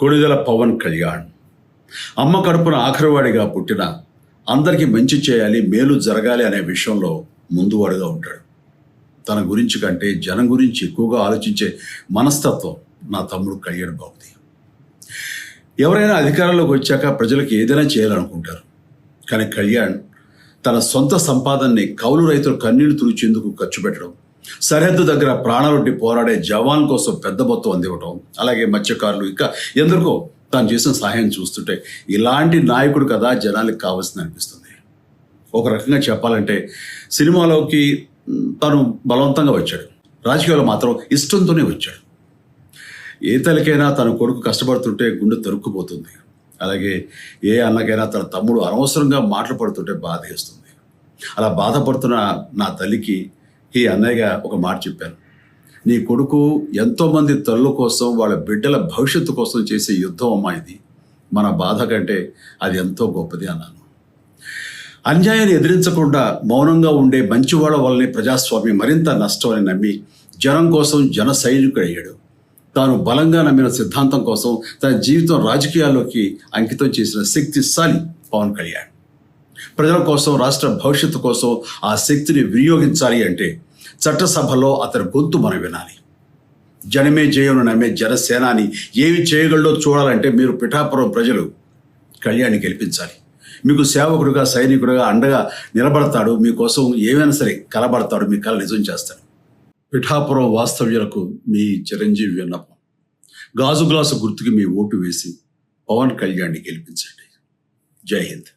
కొణిదెల పవన్ కళ్యాణ్ అమ్మ కడుపున ఆఖరివాడిగా పుట్టిన అందరికీ మంచి చేయాలి, మేలు జరగాలి అనే విషయంలో ముందువాడుగా ఉంటాడు. తన గురించి కంటే జనం గురించి ఎక్కువగా ఆలోచించే మనస్తత్వం నా తమ్ముడు కళ్యాణ్ బాబుది. ఎవరైనా అధికారంలోకి వచ్చాక ప్రజలకు ఏదైనా చేయాలనుకుంటారు. కానీ కళ్యాణ్ తన సొంత సంపాదనని కౌలు రైతులు కన్నీళ్లు తుడిచేందుకు ఖర్చు పెట్టడం, సరిహద్దు దగ్గర ప్రాణాలొడ్డి పోరాడే జవాన్ కోసం పెద్ద మొత్తం అందివ్వటం, అలాగే మత్స్యకారులు ఇంకా ఎందరికో తాను చేసిన సహాయం చూస్తుంటే ఇలాంటి నాయకుడు కదా జనాలకు కావాల్సింది అనిపిస్తుంది. ఒక రకంగా చెప్పాలంటే సినిమాలోకి తను బలవంతంగా వచ్చాడు, రాజకీయాల్లో మాత్రం ఇష్టంతోనే వచ్చాడు. ఏ తల్లికైనా తన కొడుకు కష్టపడుతుంటే గుండె తరుక్కుపోతుంది. అలాగే ఏ అన్నకైనా తన తమ్ముడు అనవసరంగా మాటలు పడుతుంటే బాధ వేస్తుంది. అలా బాధపడుతున్న నా తల్లికి ఈ అన్నయ్యగా ఒక మాట చెప్పాను. నీ కొడుకు ఎంతోమంది తల్లుల కోసం, వాళ్ళ బిడ్డల భవిష్యత్తు కోసం చేసే యుద్ధం అమ్మా ఇది. మన బాధ కంటే అది ఎంతో గొప్పది అన్నాను. అన్యాయాన్ని ఎదిరించకుండా మౌనంగా ఉండే మంచివాళ్ళ వల్లనే ప్రజాస్వామ్యం మరింత నష్టం అని నమ్మి జనం కోసం జన సైనికుడు అయ్యాడు. తాను బలంగా నమ్మిన సిద్ధాంతం కోసం తన జీవితం రాజకీయాల్లోకి అంకితం చేసిన శక్తిశాలి పవన్ కళ్యాణ్. ప్రజల కోసం, రాష్ట్ర భవిష్యత్తు కోసం ఆ శక్తిని వినియోగించాలి అంటే చట్టసభలో అతని గొంతు మనం వినాలి. జనమే జయను నమ్మే జనసేనాని ఏమి చేయగలడో చూడాలంటే మీరు పిఠాపురం ప్రజలు కళ్యాణ్ని గెలిపించాలి. మీకు సేవకుడుగా, సైనికుడుగా అండగా నిలబడతాడు. మీకోసం ఏమైనా సరే కలబడతాడు, మీ కళ నిజం చేస్తాడు. పిఠాపురం వాస్తవ్యులకు మీ చిరంజీవి విన్నపం. గాజు గ్లాసు గుర్తుకి మీ ఓటు వేసి పవన్ కళ్యాణ్ని గెలిపించండి. జై హింద్.